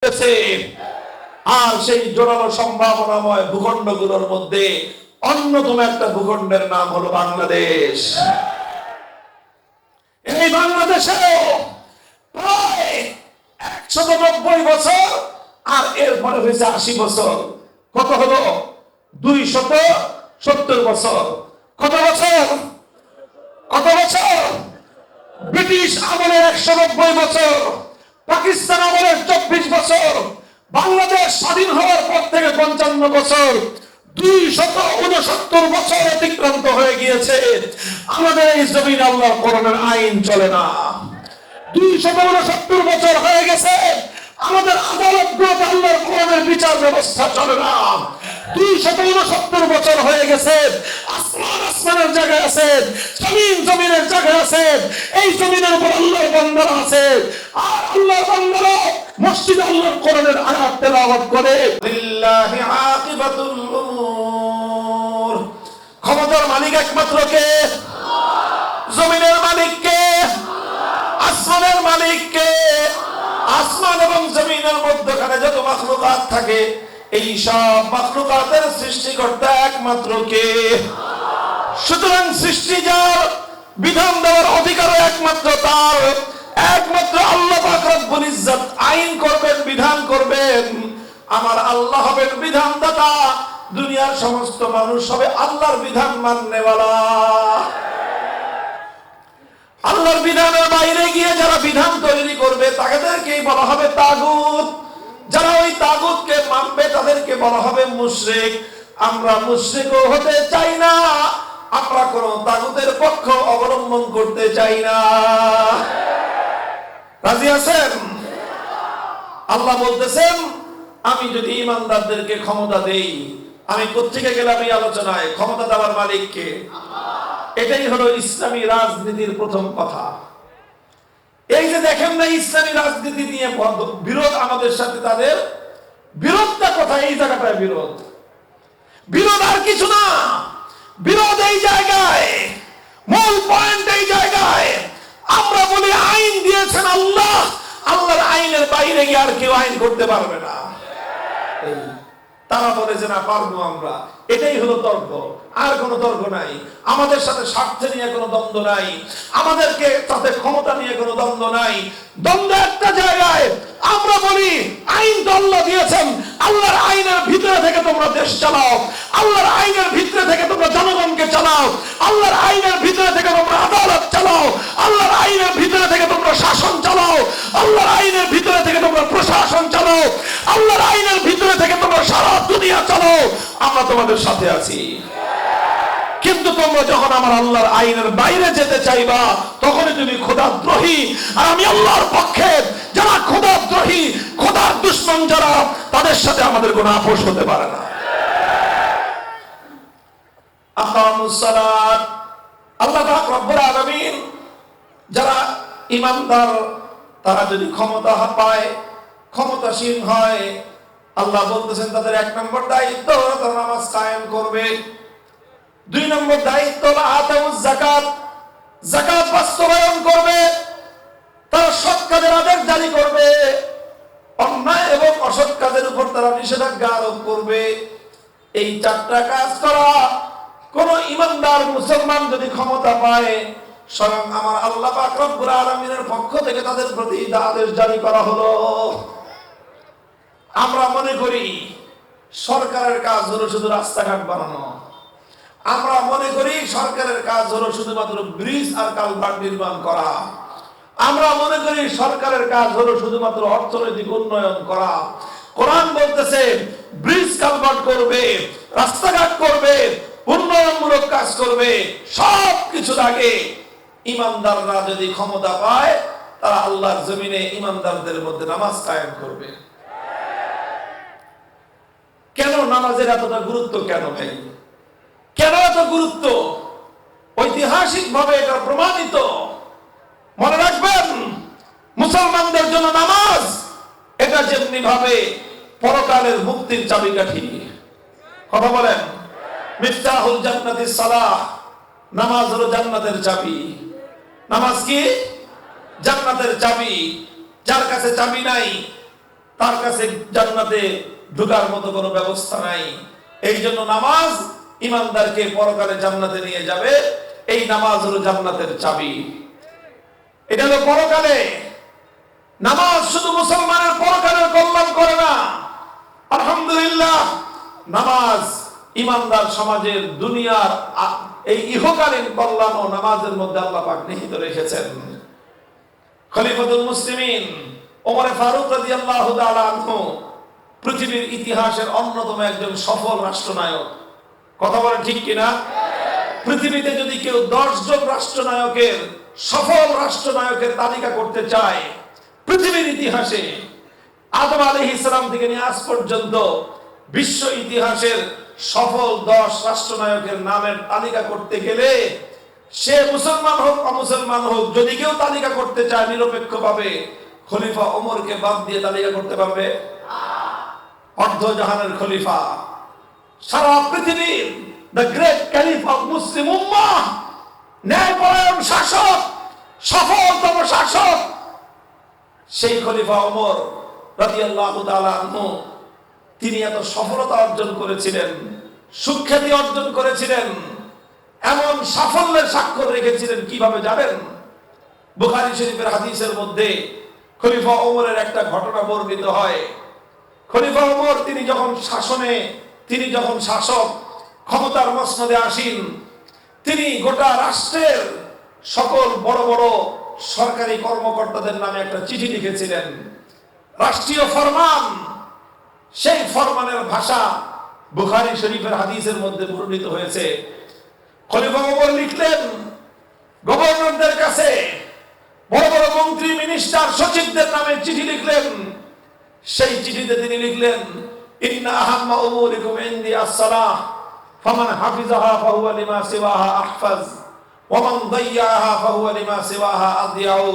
আর সেই জোরালো সম্ভাবনাময় ভূখণ্ডগুলোর মধ্যে অন্যতম একটা ভূখণ্ডের নাম হলো বাংলাদেশ। এই বাংলাদেশেও প্রায় 190 বছর আর এরপরে হয়েছে 80 বছর। কত হলো? 270 বছর। কত বছর? কত বছর? ব্রিটিশ আমলের 190 বছর, পাকিস্তান আমলের 24 বছর, বাংলাদেশ স্বাধীন হওয়ার পর থেকে 55 বছর, 269 বছর অতিক্রান্ত হয়ে গিয়েছে। আমাদের এই জমিনে আল্লাহর কোরআনের আইন চলে না। 269 বছর হয়ে গেছে আমাদের আদালতগুলোতে আল্লাহর কোরআনের বিচার ব্যবস্থা চলে না। 269 বছর হয়ে গেছে আসমান আসমানের জায়গায় আছে, জমিন জমিনের জায়গায় আছে, এই জমিনের উপর আল্লাহর বান্দারা আছে। আর আল্লাহর বান্দারা মসজিদে আল্লাহর কোরআনের আয়াত তেলাওয়াত করে। লিল্লাহি আকিবাতুল উমুর। ক্ষমতার মালিক একমাত্র কে? জমিনের মালিক কে? আসমানের মালিক কে? আসমান এবং জমিনের মধ্যখানে যত মাখলুকাত থাকে, এই সব মাখলুকাতের সৃষ্টিকর্তা একমাত্র কে? সুতরাং সৃষ্টি যার, বিধান দেওয়ার অধিকার একমাত্র তার। একমাত্র আল্লাহ পাক রব্বুল ইজ্জত আইন করবেন, বিধান করবেন। আমার আল্লাহ হবেন বিধানদাতা, দুনিয়ার সমস্ত মানুষ হবে আল্লাহর বিধান মাননেওয়ালা। আল্লাহর বিধানের বাইরে গিয়ে যারা বিধান তৈরি করবে তাদেরকেই বলা হবে তাগুত। যারা ওই তাগুতকে মানবে তাদেরকে বলা হবে মুশরিক। আমরা মুশরিকও হতে চাই না, আমরা কোন তাগুতের পক্ষ অবলম্বন করতে চাই না। রাজি আছেন? আল্লাহ বলতেছেন, আমি যদি ইমানদারদেরকে ক্ষমতা দেই, আমি কোত্থেকে গেলাম এই আলোচনায়? ক্ষমতা দেওয়ার মালিক কে? এটাই হলো ইসলামী রাজনীতির প্রথম কথা। এই যে দেখেন না, ইসলামী রাজনীতি নিয়ে বিরোধ আমাদের সাথে, তাদের বিরোধটা কোথায়? এই জায়গাটায় বিরোধ। বিরোধ আর কিছু না, বিরোধ এই জায়গায়, মূল পয়েন্ট এই জায়গায়। আমরা বলি আইন দিয়েছেন আল্লাহ, আল্লাহর আইনের বাইরে গিয়ে আর কেউ আইন করতে পারবে না। তারা বলে যে না, পারবো আমরা। এটাই হলো তর্ক, আর কোনো তর্ক নাই। আমাদের সাথে স্বার্থ নিয়ে কোনো দ্বন্দ্ব নাই, আমাদেরকে সাথে ক্ষমতা নিয়ে কোনো দ্বন্দ্ব নাই। দ্বন্দ্ব একটা জায়গায়। আমরা বলি আইন তো আল্লাহ দিয়েছেন, আল্লাহর আইনের ভিতরে থেকে তোমরা দেশ চালাও, আল্লাহর আইনের ভিতরে থেকে তোমরা জনগণকে চালাও, আল্লাহর আইনের ভিতরে থেকে তোমরা আদালত চালাও, আল্লাহর আইনের ভিতরে থেকে তোমরা শাসন চালাও, আল্লাহর আইনের ভিতরে থেকে তোমরা প্রশাসন চালাও, আল্লাহর আইনের ভিতরে থেকে তোমরা সারা দুনিয়া চালাও। আমরা তোমাদের সাথে আছি। কিন্তু তোমরা যখন আমার আল্লাহর আইনের বাইরে যেতে চাইবা, তখনই তুমি খোদাদ্রোহী। আর আমি আল্লাহর পক্ষে, যারা খোদাদ্রোহী, খোদার দুশমন যারা, তাদের সাথে আমাদের কোনো আপোষ হতে পারে না। আকামুস সালাত। আল্লাহ পাক রব্বুল আলামিন যারা ঈমানদার, তারা যদি ক্ষমতা পায়, ক্ষমতাসীন হয়, আল্লাহ বলতেছেন তাদের 1 নম্বর দায়িত্ব তারা নামাজ কায়েম করবে। 2 নম্বর দায়িত্ব আতাউজ যাকাত, যাকাত বাস্তবায়ন করবে। তারা সৎ কাজের আদেশ জারি করবে, অন্যায় এবং অসৎ কাজের উপর তারা নিষেধাজ্ঞা আরোপ করবে। এই 4টা কাজ করা কোন ঈমানদার মুসলমান যদি ক্ষমতা পায়, স্বয়ং আমার আল্লাহ পাক রব্বুল আলামিনের পক্ষ থেকে তাদের প্রতি আদেশ জারি করা হলো। আমরা মনে করি সরকারের কাজ হলো শুধু রাস্তাঘাট বানানো, আমরা মনে করি সরকারের কাজ হলো শুধুমাত্র ব্রিজ আর কালভার্ট নির্মাণ করা, আমরা মনে করি সরকারের কাজ হলো শুধুমাত্র অর্থনৈতিক উন্নয়ন করা। কোরআন বলতেছে ব্রিজ কালভার্ট করবে, রাস্তাঘাট করবে, উন্নয়নমূলক কাজ করবে। সব কিছুর আগে ঈমানদাররা যদি ক্ষমতা পায়, তারা আল্লাহর জমিনে ঈমানদারদের মধ্যে নামাজ কায়েম করবে। কেন নামাজের এতটা গুরুত্ব? কেন ভাই, কেন এত গুরুত্ব? ঐতিহাসিক ভাবে এটা প্রমাণিত। মনে রাখবেন, মুসলমানদের জন্য নামাজ এটা যেমনি ভাবে পরকালের মুক্তির চাবিকাঠি। কথা বলেন, মিফতাহুল জান্নাতিস সালাহ, নামাজ হলো জান্নাতের চাবি। নামাজ কি? জান্নাতের চাবি। যার কাছে চাবি নাই তার কাছে জান্নাতে ঢোকার মতো কোনো ব্যবস্থা নাই। এই জন্য নামাজ ইমানদারকে পরকালে জান্নাতে নিয়ে যাবে। এই নামাজ হলো জান্নাতের চাবি। এটা হলো পরকালে। নামাজ শুধু মুসলমানের পরকালের কল্যাণ করে না, আলহামদুলিল্লাহ নামাজ ইমানদার সমাজের দুনিয়ার এই ইহকালীন কল্যাণ ও নামাজের মধ্যে আল্লাহ পাক নিহিত রেখেছেন। খলিফাতুল মুসলিমিন ওমর ফারুক রাদিয়াল্লাহু তাআলা আনহু পৃথিবীর ইতিহাসের অন্যতম একজন সফল রাষ্ট্রনায়ক। কথা বলেন ঠিক কিনা? পৃথিবীতে যদি কেউ 10 জন রাষ্ট্রনায়কের সফল রাষ্ট্রনায়কের তালিকা করতে চায় পৃথিবীর ইতিহাসে, আদম আলাইহিস সালাম থেকে নিয়ে আজ পর্যন্ত বিশ্ব ইতিহাসের সফল 10 রাষ্ট্রনায়কের নামের তালিকা করতে গেলে সে মুসলমান হোক অমুসলমান হোক, যদি কেউ তালিকা করতে চায় নিরপেক্ষভাবে খলিফা ওমরকে বাদ দিয়ে তালিকা করতে পারবে? অর্ধজাহানের খলিফা, সারা পৃথিবীর the great caliph of Muslim ummah, ন্যায়পরায়ণ শাসক, সফলতম শাসক, সেই খলিফা ওমর রাদিয়াল্লাহু তাআলা আনহু তিনি এত সফলতা অর্জন করেছিলেন, সুখ্যাতি অর্জন করেছিলেন, এমন সাফল্যের স্বাক্ষর রেখেছিলেন কিভাবে জানেন? বুখারী শরীফের হাদিসের মধ্যে খলিফা ওমরের একটা ঘটনা বর্ণিত হয়। খলিফা ওমর তিনি যখন শাসক ক্ষমতার মসনদে আসীন, তিনি গোটা রাষ্ট্রের সকল বড় বড় সরকারি কর্মকর্তাদের নামে একটা চিঠি লিখেছিলেন, রাষ্ট্রীয় ফরমান। সেই ফরমানের ভাষা বুখারী শরীফের হাদিসের মধ্যে বর্ণিত হয়েছে। খলিফা ওমর লিখলেন গভর্নরদের কাছে, বড় বড় মন্ত্রী মিনিস্টার সচিবদের নামে চিঠি লিখলেন। সেই চিঠিতে তিনি লিখলেন, ইন্না আহাম্মা উমুরিকুম ইনদি আস-সালাহ ফামান হাফিজাহা ফাহুয়া লিমা সিওয়াহা আহফাজ ওয়া মান দাইয়াহা ফাহুয়া লিমা সিওয়াহা আদিয়াউ।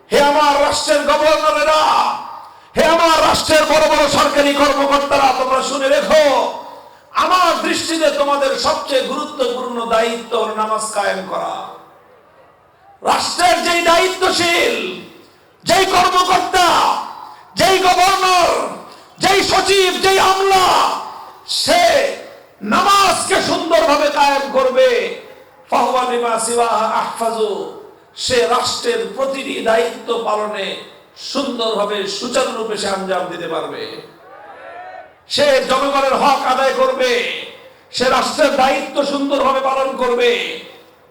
হে আমার রাষ্ট্রের গভর্নরেরা, হে আমার রাষ্ট্রের বড় বড় সরকারি কর্মকর্তারা, তোমরা শুনে রেখো, আমার দৃষ্টিতে তোমাদের সবচেয়ে গুরুত্বপূর্ণ দায়িত্ব হলো নামাজ কায়েম করা। রাষ্ট্রের যেই দায়িত্বশীল, যেই কর্মকর্তা, যেই গভর্নর, যেই সচিব, যেই আমলা, সে নামাজকে সুন্দরভাবে কায়েম করবে, ফাহুয়া লিমা সিওয়াহা আহফাজু, সে রাষ্ট্রের প্রতিটি দায়িত্ব পালনে সুন্দরভাবে সুচারুরূপে সে আঞ্জাম দিতে পারবে। সে জনগণের হক আদায় করবে, সে রাষ্ট্রের দায়িত্ব সুন্দরভাবে পালন করবে।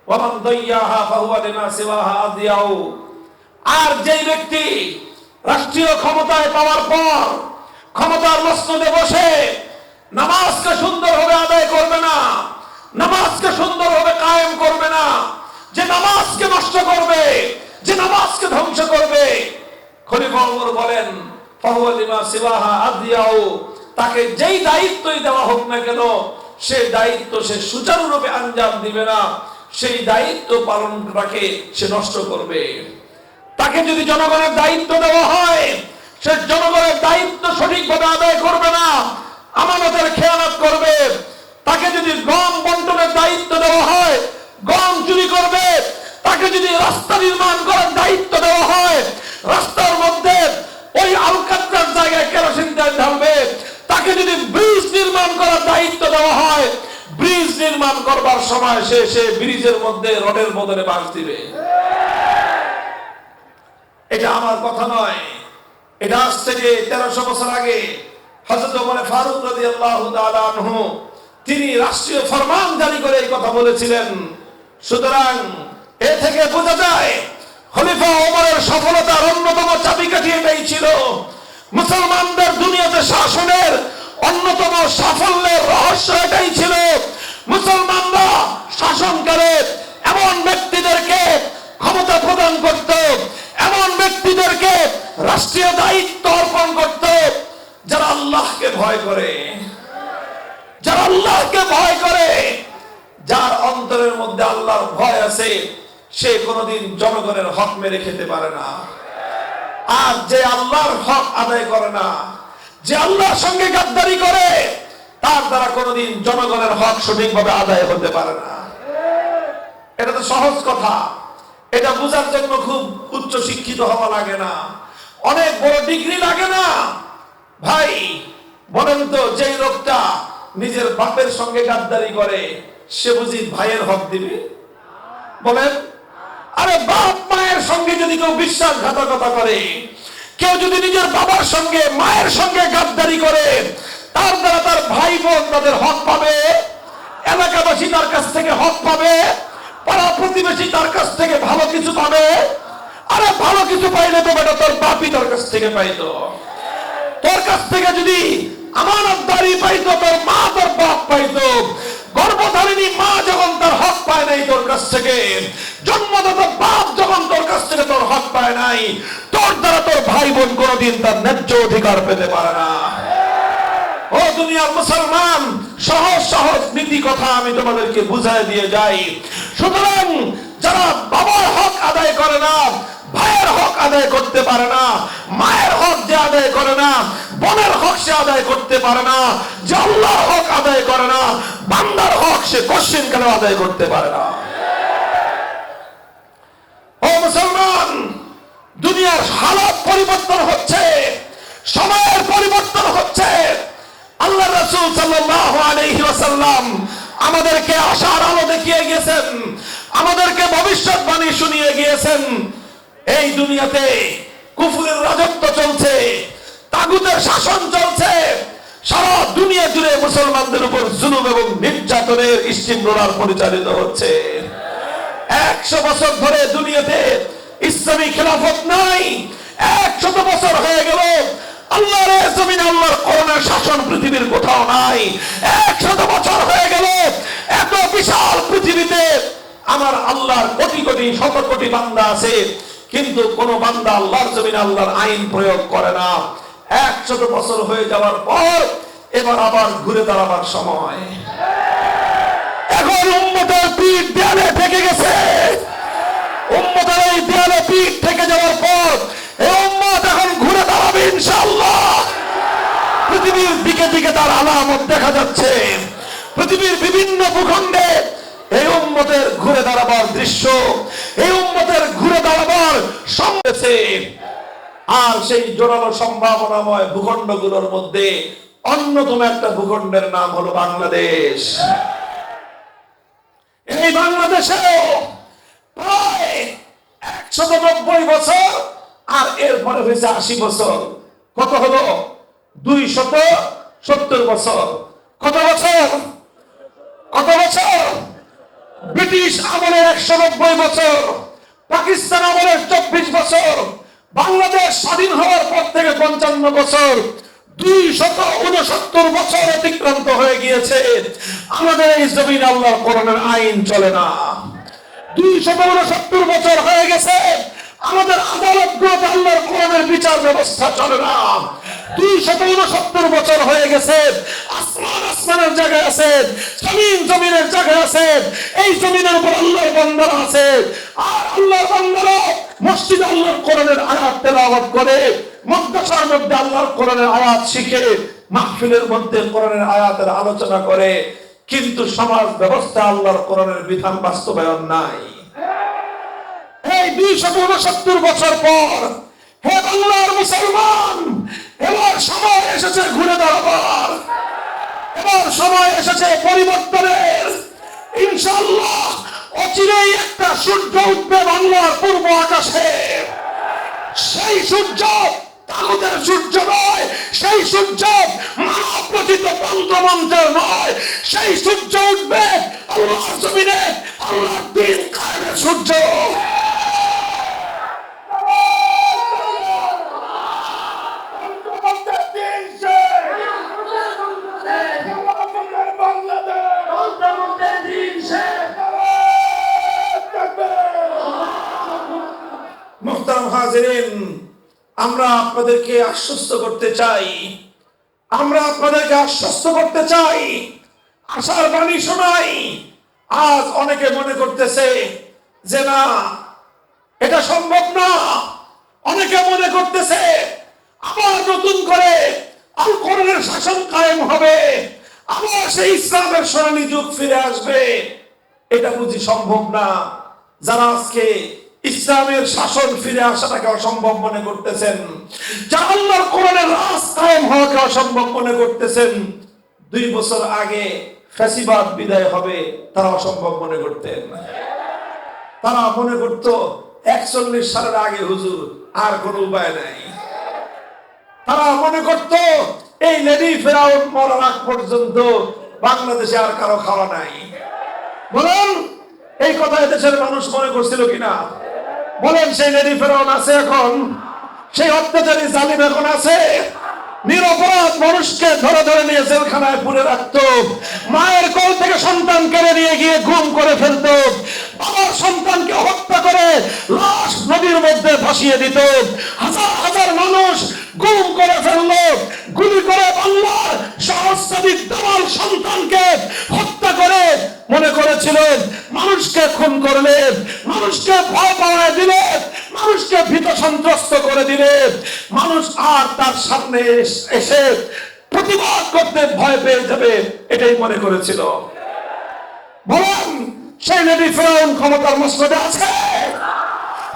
ওয়া মান দাইয়াহা ফাহুয়া লিমা সিওয়াহা আদিয়াউ। আর যেই ব্যক্তি রাষ্ট্রীয় ক্ষমতায় পাওয়ার পর ক্ষমতার মসনদে বসে নামাজকে সুন্দরভাবে আদায় করবে না, নামাজকে সুন্দরভাবে কায়েম করবে না, যে নামাজকে নষ্ট করবে, যে নামাজকে ধ্বংস করবে, খলিফা ওমর বলেন ফাহুয়া লিমা সিওয়াহা আদিয়াউ, তাকে যেই দায়িত্বই দেওয়া হোক না কেন সেই দায়িত্ব সে সুচারুরূপে আঞ্জাম দিবে না, সেই দায়িত্ব পালনটাকে সে নষ্ট করবে। তাকে যদি জনগণের দায়িত্ব দেওয়া হয়, সে জনগণের দায়িত্ব সঠিকভাবে আদায় করবে না, আমানতের খেয়ানত করবে। তাকে যদি গম বন্টনের দায়িত্ব দেওয়া হয়, গম চুরি করবে। তাকে যদি রাস্তা নির্মাণ করার দায়িত্ব দেওয়া হয়, রাস্তার মধ্যে ওই আলকাতরার জায়গায় কেরোসিন তেল ঢালবে। তাকে যদি ব্রিজ নির্মাণ করার দায়িত্ব দেওয়া হয়, ব্রিজ নির্মাণ করবার সময় সে ব্রিজের মধ্যে রডের বদলে বাঁশ দিবে। এটা আমার কথা নয়, এটা আজ থেকে 1300 বছর আগে হযরত ওমর ফারুক রাদিয়াল্লাহু তাআলা আনহু তিনি রাষ্ট্রীয় ফরমান জারি করে এই কথা বলেছিলেন। সুতরাং এ থেকে বোঝা যায় খলিফা ওমরের সফলতার অন্যতম চাবিকাঠি এটাই ছিল। মুসলমানদের দুনিয়াতে শাসনের অন্যতম সাফল্যের রহস্য এটাই ছিল। মুসলমানরা শাসনকালে এমন ব্যক্তিদেরকে ক্ষমতা প্রদান করত, এমন ব্যক্তিদেরকে রাষ্ট্রীয় দায়িত্ব অর্পণ করত যারা আল্লাহকে ভয় করে, যারা আল্লাহকে ভয় করে, যার অন্তরের মধ্যে আল্লাহর ভয় আছে, সে কোনোদিন জনগণের হক মেরে খেতে পারে না। আর যে আল্লাহর হক আদায় করে না, যে আল্লাহর সঙ্গে গাদ্দারি করে, তার দ্বারা কোনোদিন জনগণের হক সঠিকভাবে আদায় হতে পারে না। এটা তো সহজ কথা, এটা বোঝার জন্য খুব উচ্চ শিক্ষিত হওয়া লাগে না, অনেক বড় ডিগ্রি লাগে না। বলেন তো, যেই লোকটা নিজের বাপের সঙ্গে গাদ্দারি করে সে বুঝি ভাইয়ের হক দিবে? বলেন, আরে বাপ মায়ের সঙ্গে যদি কেউ বিশ্বাসঘাতকতা করে, কেউ যদি নিজের বাবার সঙ্গে মায়ের সঙ্গে গাদ্দারি করে, তার দ্বারা তার ভাই বোন তাদের হক পাবে, এলাকাবাসী তার কাছ থেকে হক পাবে, পাড়া প্রতিবেশী তার কাছ থেকে ভালো কিছু পাবে। আরে ভালো কিছু পাইলে তো বেটা তোর বাপই তোর কাছ থেকে পাইতো। তোর কাছ থেকে যদি আমানতদারি পাইতো তোর মা, তোর বাপ পাইতো। গর্ভধারিণী মা যখন তার হক পায় নাই তোর কাছ থেকে, জন্মদাতা বাপ যখন তোর কাছ থেকে তোর হক পায় নাই, তোর দ্বারা তোর ভাই বোন কোনদিন তার ন্যায্য অধিকার পেতে পারে না। ও দুনিয়ার মুসলমান, সহজ সহজ নীতি কথা আমি তোমাদেরকে বুঝাই দিয়ে যাই। সুতরাং যারা বাবার হক আদায় করে না, ভাইয়ের হক আদায় করতে পারে না, মায়ের হক যে আদায় করে না, বোনের হক সে আদায় করতে পারে না, যে আল্লাহর হক আদায় করে না, বান্দার হক সে কোশ্চেন কেন আদায় করতে পারে না। ও মুসলমান, দুনিয়ার হালাত পরিবর্তন হচ্ছে, সময়ের পরিবর্তন হচ্ছে। আল্লাহ রাসূল সাল্লাল্লাহু আলাইহি ওয়াসাল্লাম আমাদেরকে আশার আলো দেখিয়ে গিয়েছেন, আমাদেরকে ভবিষ্যৎবাণী শুনিয়ে গিয়েছেন। এই দুনিয়াতে কুফরের রাজত্ব চলছে, তাগুতের শাসন চলছে, সারা দুনিয়া জুড়ে মুসলমানদের উপর জুলুম এবং নির্যাতনের স্টিমরোলার পরিচালিত হচ্ছে। 100 বছর ধরে দুনিয়াতে ইসলামী খেলাফত নাই। 100 বছর হয়ে গেল আল্লাহর জমিনে আল্লাহর কোরআনের শাসন পৃথিবীর কোথাও নাই। 100 বছর হয়ে গেল এত বিশাল পৃথিবীতে আমার আল্লাহর কোটি কোটি শত কোটি বান্দা আছে, কিন্তু কোন বান্দা আল্লাহর জমিনে আল্লাহর আইন প্রয়োগ করে না। 100 বছর হয়ে যাওয়ার পর এবার আবার ঘুরে দাঁড়াবার সময়। এখন উম্মতের পিঠ দেয়ালে ঠেকে গেছে। উম্মতের এই দেয়ালে পিঠ থেকে যাওয়ার পর এই উম্মত এখন ঘুরে দাঁড়াবে ইনশাআল্লাহ। পৃথিবীর দিকে দিকে তার আলামত দেখা যাচ্ছে। পৃথিবীর বিভিন্ন ভূখণ্ডে এই উম্মতের ঘুরে দাঁড়াবার দৃশ্য, এই উম্মতের ঘুরে দাঁড়াবার সম্ভাবনা। আর সেই জোরালো সম্ভাবনাময় ভূখণ্ডগুলোর মধ্যে অন্যতম একটা ভূখণ্ডের নাম হলো বাংলাদেশ। এই বাংলাদেশেও প্রায় 190 বছর আর এরপরে হয়েছে 80 বছর। কত হলো? 270 বছর। কত বছর? কত বছর? ব্রিটিশ আমলের 190 বছর, পাকিস্তান আমলের 24 বছর, বাংলাদেশ স্বাধীন হওয়ার পর থেকে 55 বছর, 269 বছর অতিক্রান্ত হয়ে গিয়েছে। আমাদের এই জমিনে আল্লাহর কোরআনের আইন চলে না। 269 বছর হয়ে গেছে আমাদের আদালতগুলোতে আল্লাহর কোরআনের বিচার ব্যবস্থা চলে না। 269 বছর হয়ে গেছে আসমান আসমানের জায়গায় আছে, জমিন জমিনের জায়গায় আছে। এই জমিনের উপর আল্লাহর বান্দারা আছে, আর আল্লাহর বান্দারা মসজিদে আল্লাহর কোরআনের আয়াত তেলাওয়াত করে, মাদ্রাসার মধ্যে আল্লাহর কোরআনের আয়াত শিখে, মাহফিলের মধ্যে কোরআনের আয়াতের আলোচনা করে, কিন্তু সমাজ ব্যবস্থা আল্লাহর কোরআনের বিধান বাস্তবায়ন নাই। এই 269 বছর পর হে বাংলার মুসলমান, এবার সময় এসেছে ঘুরে দাঁড়াবার, এবার সময় এসেছে পরিবর্তনের। ইনশাআল্লাহ অচিরেই একটা সূর্য উঠবে বাংলার পূর্ব আকাশে। সেই সূর্য তাগুতের সূর্য নয়, সেই সূর্য মানব রচিত তন্ত্রমন্ত্রের নয়, সেই সূর্য উঠবে আল্লাহর জমিনে আল্লাহর দ্বীন কায়েমের সূর্য। মুহতারাম হাজিরিন, আমরা আপনাদেরকে আশ্বস্ত করতে চাই, আমরা আপনাদেরকে আশ্বস্ত করতে চাই, আশার বাণী শোনাই। আজ অনেকে মনে করতেছে যে না, এটা সম্ভব না। অনেকে মনে করতেছে আবার নতুন করে আল কোরআনের শাসন কায়েম হবে, আবার সেই ইসলামের সোনালী যুগ ফিরে আসবে। এটা বুঝি সম্ভব না। যারা আজকে ইসলামের শাসন ফিরে আসাটাকে অসম্ভব মনে করতেছেন, যারা আল্লাহর কোরআনের রাজ কায়েম হওয়াকে অসম্ভব মনে করতেছেন, 2 বছর আগে ফ্যাসিবাদ বিদায় হবে তারা অসম্ভব মনে করতেন। তারা মনে করত 41 সালের আগে হুজুর আর কোনো উপায় নাই। তারা মনে করত এই লেডি ফেরাউন মরার আগ পর্যন্ত বাংলাদেশে আর কারো খাওয়া নাই। বলেন এই কথা দেশের মানুষ মনে করছিল কিনা? বলেন সেই লেডি ফেরাউন আছে এখন? সেই অত্যাচারী জালিম এখন আছে? নিরপরাধ মানুষকে ধরে ধরে নিয়ে জেলখানায় পুরে রাখত, মায়ের কোল থেকে সন্তান কেড়ে নিয়ে গিয়ে গুম করে ফেলত, বাবার সন্তানকে হত্যা করে লাশ নদীর মধ্যে ভাসিয়ে দিত, হাজার হাজার মানুষ গুম করে ফেললো, গুলি করে বাংলার সহস্রাধিক দামাল সন্তানকে হত্যা করে মনে করেছিলেন মানুষকে খুন করলে, মানুষকে ভয় পাওয়ায় দিলে, মানুষকে ভীত সন্ত্রস্ত করে দিলে মানুষ আর তার সামনে এসে প্রতিবাদ করতে ভয় পেয়ে যাবে, এটাই মনে করেছিল। বলেন সেই লেডি ফেরাউন ক্ষমতার মসনদে আছে?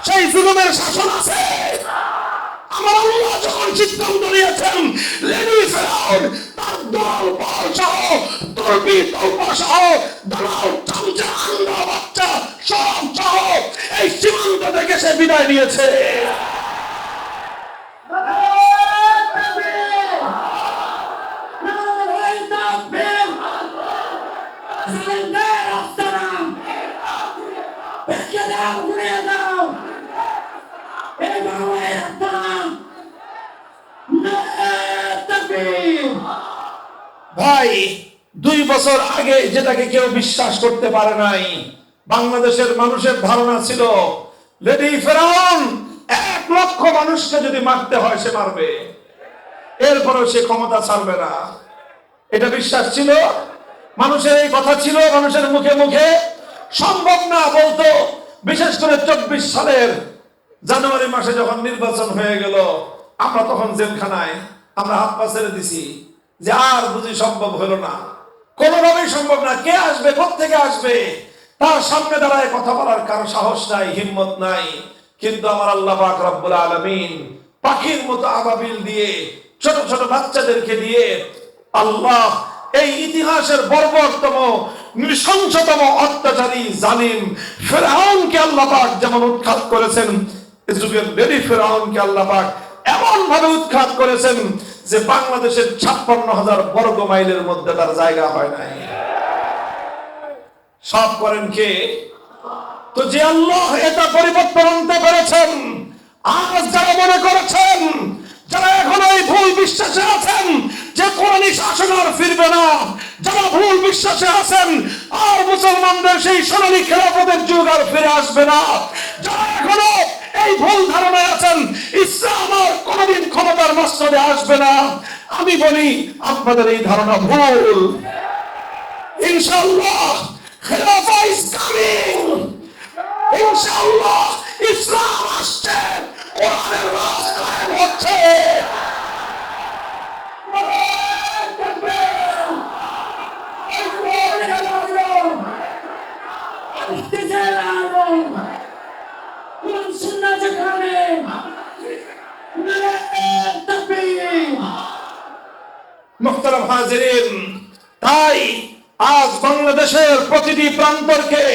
সেই জুলুমের শাসন আছে? আমার আল্লাহ যখন সিদ্ধান্ত নিয়েছেন লেডি ফেরাউন তার দল বল সহ তরবি তলবা সহ দালাল চামচা আন্ডা বাচ্চা সব সহ এই সীমান্ত থেকে সে বিদায় নিয়েছে। ভাই 2 বছর আগে যেটাকে কেউ বিশ্বাস করতে পারে নাই, বাংলাদেশের মানুষের ধারণা ছিল লেডি ফেরাউন 1 লক্ষ মানুষকে যদি মারতে হয় সে মারবে, এরপরেও সে ক্ষমতা ছাড়বে না। এটা বিশ্বাস ছিল, মানুষের এই কথা ছিল, মানুষের মুখে মুখে। সম্ভব না বলতো। বিশেষ করে 24 সালের জানুয়ারি মাসে যখন নির্বাচন হয়ে গেল, আমরা তখন জেলখানায় আমরা হাত পা ছেড়ে দিছি যে আর বুঝি সম্ভব হলো না, কোনোভাবেই সম্ভব না। কে আসবে, কোত্থেকে আসবে? তার সামনে দাঁড়ায় কথা বলার কারো সাহস নাই, হিম্মত নাই। কিন্তু আমার আল্লাহ পাক রব্বুল আলামিন পাখির মতো আবাবিল দিয়ে, ছোট ছোট বাচ্চাদেরকে দিয়ে আল্লাহ এই ইতিহাসের বর্বরতম নৃশংসতম অত্যাচারী জালিম ফেরাউনকে আল্লাহ পাক যেমন উৎখাত করেছেন, এই যুগের লেডি ফেরাউনকে আল্লাহ পাক এমন ভাবে উৎখাত করেছেন যে বাংলাদেশের 56,000 বর্গ মাইলের মধ্যে তার জায়গা হয় নাই। সব করেন কে? তো যে আল্লাহ এটা পরিবর্তন আনতে পেরেছেন, আজ যারা মনে করেছেন, যারা এখন এই ভুল বিশ্বাসে আছেন যে কোরআনী শাসন আর ফিরবে না, যারা ভুল বিশ্বাসে আছেন আর মুসলমানদের সেই সোনালী খেলাফতের যুগ আর ফিরে আসবে না, যারা এখনো এই ভুল ধারণায় আছেন ইসলাম আর কোনদিন ক্ষমতার মসনদে আসবে না, আমি বলি আপনাদের এই ধারণা ভুল। ইনশাআল্লাহ খেলাফা ইজ কামিং, ইনশাআল্লাহ ইসলাম আসছে, কোরআনের রাজ কায়েম হচ্ছে। মুহতারাম হাজিরিন, তাই আজ বাংলাদেশের প্রতিটি প্রান্তরকে,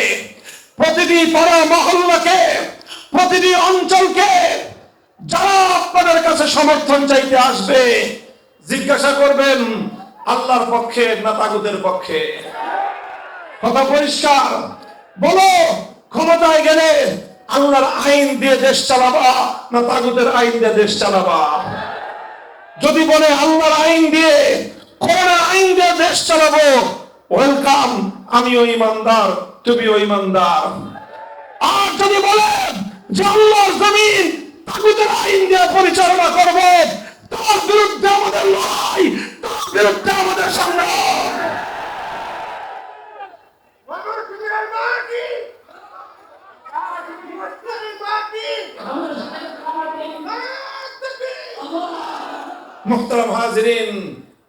প্রতিটি পাড়া মহল্লাকে, প্রতিটি অঞ্চলকে যারা আপনাদের কাছে সমর্থন চাইতে আসবে জিজ্ঞাসা করবেন আল্লাহর পক্ষে না তাগুতের পক্ষে। কথা পরিষ্কার বলো, ক্ষমতায় গেলে আল্লাহর আইন দিয়ে দেশ চালাবা না তাগুতের আইন দিয়ে দেশ চালাবা? যদি বলে আল্লাহর আইন দিয়ে, কোরআনের আইন দিয়ে দেশ চালাবো, ওয়েলকাম, আমিও ইমানদার, তুমিও ইমানদার। আর যদি বলে যে আল্লাহর জমিন তাগুতের আইন দিয়ে পরিচালনা করব, তার বিরুদ্ধে আমাদের লড়াই, তার বিরুদ্ধে আমাদের সংগ্রাম। মুহতারাম হাজিরিন,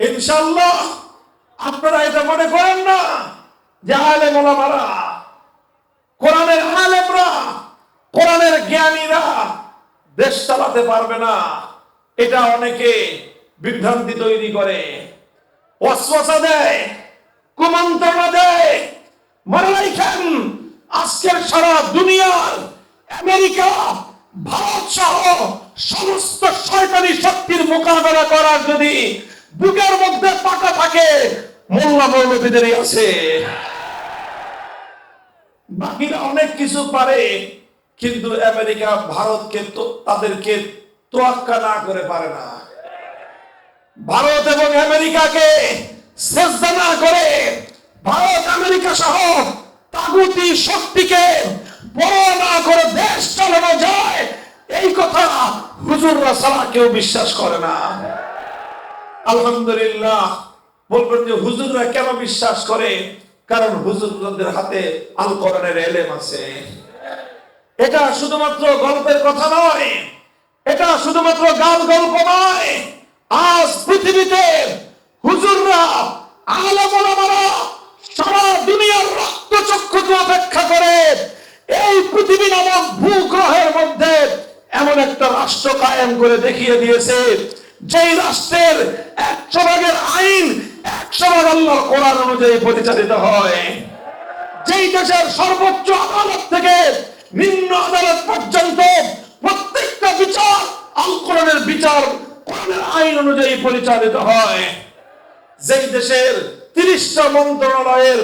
ইনশাআল্লাহ আপনারা এটা মনে করেন না যে আলেম ওলামারা, কোরআনের আলেমরা কোরআনের জ্ঞানীরা দেশ চালাতে পারবে না, এটা অনেকে বিভ্রান্তি তৈরি করে, ওয়াসওয়াসা দেয়, কুমন্ত্রণা দেয়। মনে রাখেন, আজকের সারা দুনিয়ার আমেরিকা, ভারত সহ সমস্ত শয়তানি শক্তির মোকাবেলা করার যদি বুকের মধ্যে পাকা থাকে, মোল্লা মৌলবীদেরই আছে। বাকিরা অনেক কিছু পারে, কিন্তু আমেরিকা ভারতকে তাদেরকে তোয়াক্কা না করে পারে না। ভারত এবং আমেরিকাকে সেজদা না করে, ভারত আমেরিকা সহ তাগুতি শক্তিকে বড় না করে দেশ চালানো যায়, এই কথা হুজুররা ছাড়া কেউ বিশ্বাস করে না। আলহামদুলিল্লাহ। বলবেন যে হুজুররা কেন বিশ্বাস করে? কারণ হুজুরদের হাতে আল কোরআনের ইলম আছে। এটা শুধুমাত্র গল্পের কথা নয়, এটা শুধুমাত্র গাল গল্প নয়। আজ পৃথিবীতে হুজুররা, আলেম ওলামারা সারা দুনিয়ার রক্তচক্ষুকে অপেক্ষা করে এই পৃথিবী নামক ভূগ্রহের মধ্যে এমন একটা রাষ্ট্র কায়েম করে দেখিয়ে দিয়েছে, যেই রাষ্ট্রের 100 ভাগের আইন 100 ভাগ আল্লাহর কোরআন অনুযায়ী পরিচালিত হয়। যেই দেশের সর্বোচ্চ আদালত থেকে নিম্ন আদালত পর্যন্ত প্রত্যেকটা বিচার আল কোরআনের বিচার, কোরআনের আইন অনুযায়ী পরিচালিত হয়। যেই দেশের 30টা মন্ত্রণালয়ের